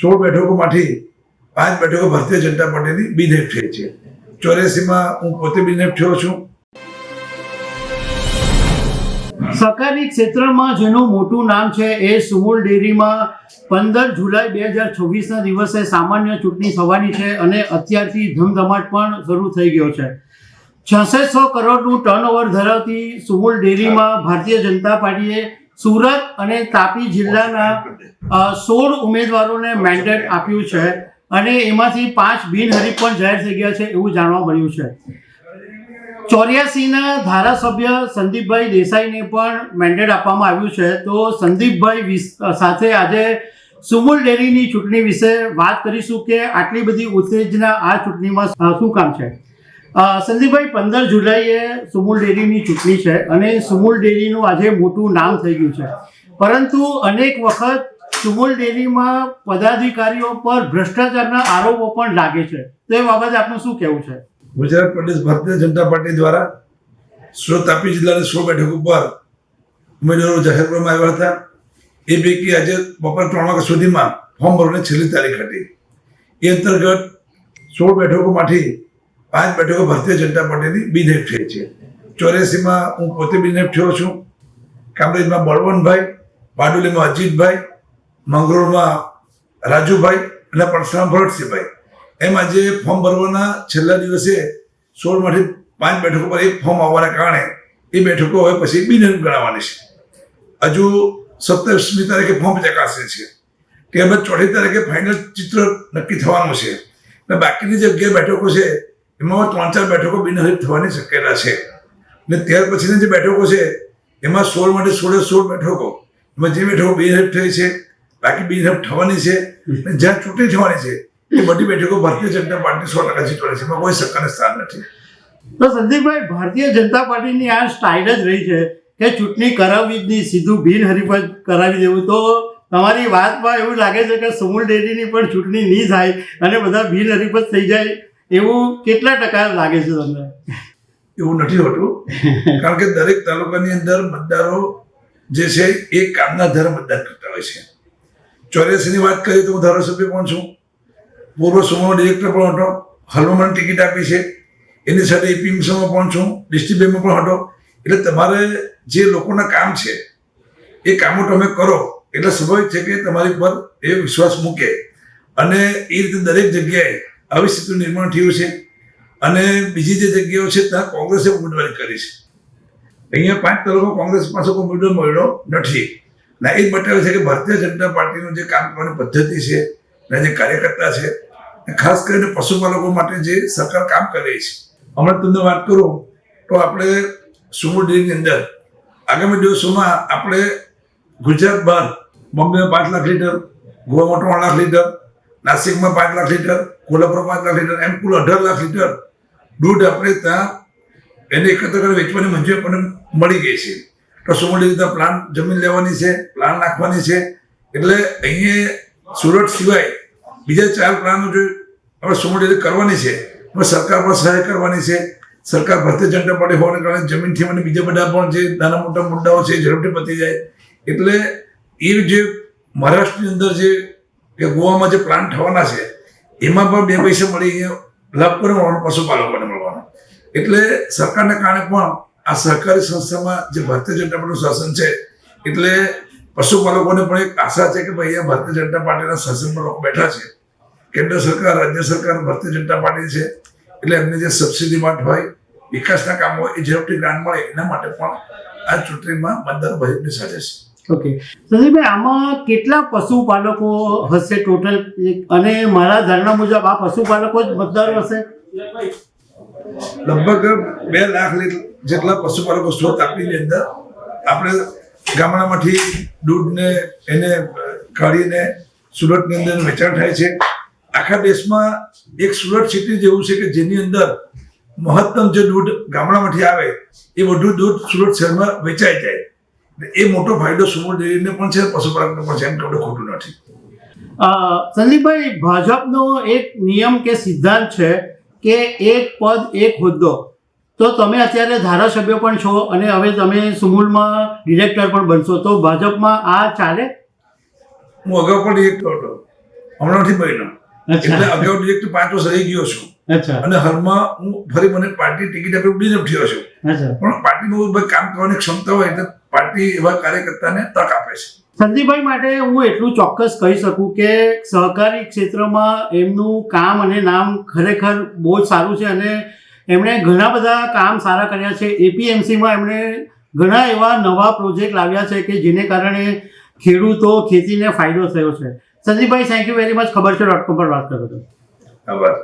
16 બેઠકોમાંથી 5 બેઠકો ભારતીય જનતા પાર્ટીની બિનહરીફ થઈ છે. 84માં હું પોતે બિનહરીફ થયો છું. સહકારી ક્ષેત્રમાં જેનું મોટું નામ છે એ સુમુલ ડેરીમાં 15 જુલાઈ 2026ના દિવસે સામાન્ય ચૂંટણી થવાની છે અને અત્યારથી ધમધમાટ પણ શરૂ થઈ ગયો છે. 6600 કરોડનું ટર્નઓવર ધરાવતી સુમુલ ડેરીમાં ભારતીય જનતા પાર્ટીએ સુરત અને તાપી જિલ્લાના 16 ઉમેદવારોને મેન્ડેટ આપ્યું છે અને એમાંથી 5 બિનહરીફ પણ જાહેર થઈ ગયા છે એવું જાણવા મળ્યું છે. 84ના ધારાસભ્ય સંદીપભાઈ દેસાઈને પણ મેન્ડેટ આપવામાં આવ્યું છે. તો સંદીપભાઈ સાથે આજે સુમુલ ડેરીની ચૂંટણી વિશે વાત કરીશું કે આટલી બધી ઉત્તેજના આ ચૂંટણીમાં શું કામ છે. સંદીપભાઈ, 15 જુલાઈએ સુમુલ ડેરીની ચૂંટણી છે અને સુમુલ ડેરીનું આજે મોટું નામ થઈ ગયું છે, પરંતુ અનેક વખત સુમુલ ડેરીમાં પદાધિકારીઓ પર ભ્રષ્ટાચારના આરોપો પણ લાગે છે. તો એ બાબતે આપનું શું કહેવું છે? ગુજરાત પ્રદેશ ભારતીય જનતા પાર્ટી દ્વારા સુરત તાપી જિલ્લાની 16 બેઠકો પર ઉમેદવારો જાહેર કરવામાં આવ્યા હતા. એ પૈકી આજે બપોર 3 વાગ્યા સુધીમાં ફોર્મ ભરવાની છેલ્લી તારીખ હતી. એ અંતર્ગત 16 બેઠકોમાંથી 5 બેઠકો ભારતીય જનતા પાર્ટીની બિનહરીફ થઈ છે. 84માં હું પોતે બિનહરીફ થયો છું. કામરેજમાં બળવંતભાઈ, બારડોલીમાં અજીતભાઈ, મંગરોળમાં રાજુભાઈ અને પરશુરામ ભરતસિંહભાઈ એમ આજે ફોર્મ ભરવાના છેલ્લા દિવસે 16માંથી 5 બેઠકો પર એક ફોર્મ આવવાના કારણે એ બેઠકો હવે પછી બિનહરીફ ગણાવવાની છે. હજુ 27મી તારીખે ફોર્મ ચકાસે છે. ત્યારબાદ 4મી તારીખે ફાઇનલ ચિત્ર નક્કી થવાનું છે અને બાકીની જે 11 બેઠકો છે એમાં 3-4 બેઠકો બિનહરીફ થવાની શક્યતા છે. ને ત્યાર પછીની જે બેઠકો છે એમાં 16માંથી 16 બેઠકો એમાં જે બેઠકો બિનહરીફ થઈ છે, બાકી બિનહરીફ થવાની છે અને જ્યાં ચૂંટણી થવાની છે એ બધી બેઠકો ભારતીય જનતા પાર્ટી 100% જીતવાની છે. એમાં કોઈ શક્કાને સ્થાન નથી. તો સંદીપભાઈ, ભારતીય જનતા પાર્ટીની આ સ્ટાઇલ જ રહી છે કે ચૂંટણી કરાવવી જ નહીં, સીધું બિનહરીફ જ કરાવી દેવું. તો તમારી વાતમાં એવું લાગે છે કે સુમુલ ડેરીની પણ ચૂંટણી નહીં થાય અને બધા બિનહરીફ જ થઈ જાય એવું કેટલા ટકા લાગે છે તમને? એવું નથી હોતું, કારણ કે દરેક તાલુકાની અંદર મતદારો જે છે એ કામના આધારે મતદાન કરતા હોય છે. 84ની વાત કરીએ તો હું ધારાસભ્ય પણ છું, પૂર્વ સુમોનો ડિરેક્ટર પણ હતો, હાલમાં મને ટિકિટ આપી છે. એની સાથે એપીએમસીમાં પણ છું, ડિસ્ટ્રિક્ટ બેંકમાં પણ હતો. એટલે તમારે જે લોકોના કામ છે એ કામો તમે કરો એટલે સ્વાભાવિક છે કે તમારી પર એ વિશ્વાસ મૂકે અને એ રીતે દરેક જગ્યાએ આવી સ્થિતિનું નિર્માણ થયું છે. અને બીજી જે જગ્યાઓ છે ત્યાં કોંગ્રેસે ઉમેદવારી કરી છે. અહીંયા 5 તાલુકા કોંગ્રેસ પાસે કોઈ ઉમેદવાર મળ્યો નથી. ના એ જ બતાવે છે કે ભારતીય જનતા પાર્ટીનું જે કામ કરવાની પદ્ધતિ છે અને જે કાર્યકર્તા છે, ખાસ કરીને પશુપાલકો માટે જે સરકાર કામ કરે છે. હમણાં તમને વાત કરું તો આપણે સુમુલ ડેરીની અંદર આગામી દિવસોમાં આપણે ગુજરાત બહાર બોમ્બેમાં 5 લાખ લીટર, ગોવામાં 3 લાખ લીટર, નાસિકમાં 5 લાખ લીટર, કોલ્હાપુરમાં 5 લાખ લીટર, એમ કુલ 18 લાખ લીટર દૂધ આપણે ત્યાં એને એકત્ર કરી વેચવાની મંજૂરી આપણને મળી ગઈ છે. તો સુમુલ ડેરી પ્લાન જમીન લેવાની છે, પ્લાન નાખવાની છે. એટલે અહીંયા સુરત સિવાય બીજા 4 પ્લાનો જો આપણે સુમુલ ડેરી કરવાની છે, એમાં સરકાર પણ સહાય કરવાની છે. સરકાર ભારતીય જનતા પાર્ટી હોવાને કારણે જમીનથી મને બીજા બધા પણ જે નાના મોટા મુદ્દાઓ છે ઝડપથી પતી જાય. એટલે એ જે મહારાષ્ટ્રની અંદર જે કે ગોવામાં જે પ્લાન્ટ થવાના છે એમાં પણ 2 પૈસા મળી લાભ પણ મળવાનો, પશુપાલકોને મળવાનો. એટલે સરકારને કારણે પણ આ સહકારી સંસ્થામાં જે ભારતીય જનતા પાર્ટીનું શાસન છે એટલે પશુપાલકોને પણ એક આશા છે કે ભાઈ અહીંયા ભારતીય જનતા પાર્ટીના શાસનમાં લોકો બેઠા છે. કેન્દ્ર સરકાર, રાજ્ય સરકાર ભારતીય જનતા પાર્ટી છે એટલે એમને જે સબસિડી માટે હોય, વિકાસના કામો હોય એ ઝડપથી ગ્રાન્ટ મળે એના માટે પણ આ ચૂંટણીમાં મતદારો ભાજપની સાથે છે. ઓકે સંદીપભાઈ, આમાં કેટલા પશુપાલકો હશે ટોટલ? અને મારા ધારણા મુજબ આ પશુપાલકો જ મતદારો હશે. લગભગ 2 લાખ જેટલા પશુપાલકો સુરત તાપીની અંદર આપણે ગામડામાંથી દૂધને એને કાઢીને સુરતની અંદર વેચાણ થાય છે. આખા દેશમાં એક સુરત સિટી જેવું છે કે જેની અંદર મહત્તમ જે દૂધ ગામડામાંથી આવે એ બધું દૂધ સુરત શહેરમાં વેચાઈ જાય. એ મોટો ફાયદો સુમુલ ડેરીને પણ છે, પશુપાલકને પણ છે. એમ કહેવું ખોટું નથી. સંદીપભાઈ, ભાજપનો એક નિયમ કે સિદ્ધાંત છે કે એક પદ એક હોદ્દો. તો તમે અત્યારે ધારાસભ્ય પણ છો અને હવે તમે સુમુલમાં ડિરેક્ટર પણ બનશો, તો ભાજપમાં આ ચાલે? હું અગાઉ પણ ડિરેક્ટર હતો હમણાંથી બન્યો, એટલે અગાઉ ડિરેક્ટ 5 વર્ષ રહી ગયો છું. અચ્છા અને હાલમાં હું ફરી મને પાર્ટી ટિકિટ આપી ઉડીને થયો છું. અચ્છા. પણ પાર્ટીમાં કામ કરવાની ક્ષમતા હોય એટલે પાર્ટી એવા કાર્યકર્તાને તક આપે છે. સંદીપભાઈ માટે હું એટલું ચોક્કસ કહી શકું કે સહકારી ક્ષેત્રમાં એમનું કામ અને નામ ખરેખર બહુ જ સારું છે અને એમણે ઘણા બધા કામ સારા કર્યા છે. એપીએમસીમાં એમણે ઘણા એવા નવા પ્રોજેક્ટ લાવ્યા છે કે જેને કારણે ખેડૂતો ખેતીને ફાયદો થયો છે. સંદીપભાઈ, થેન્ક યુ વેરી મચ. ખબર છે .com પર વાત કરો છો. આભાર.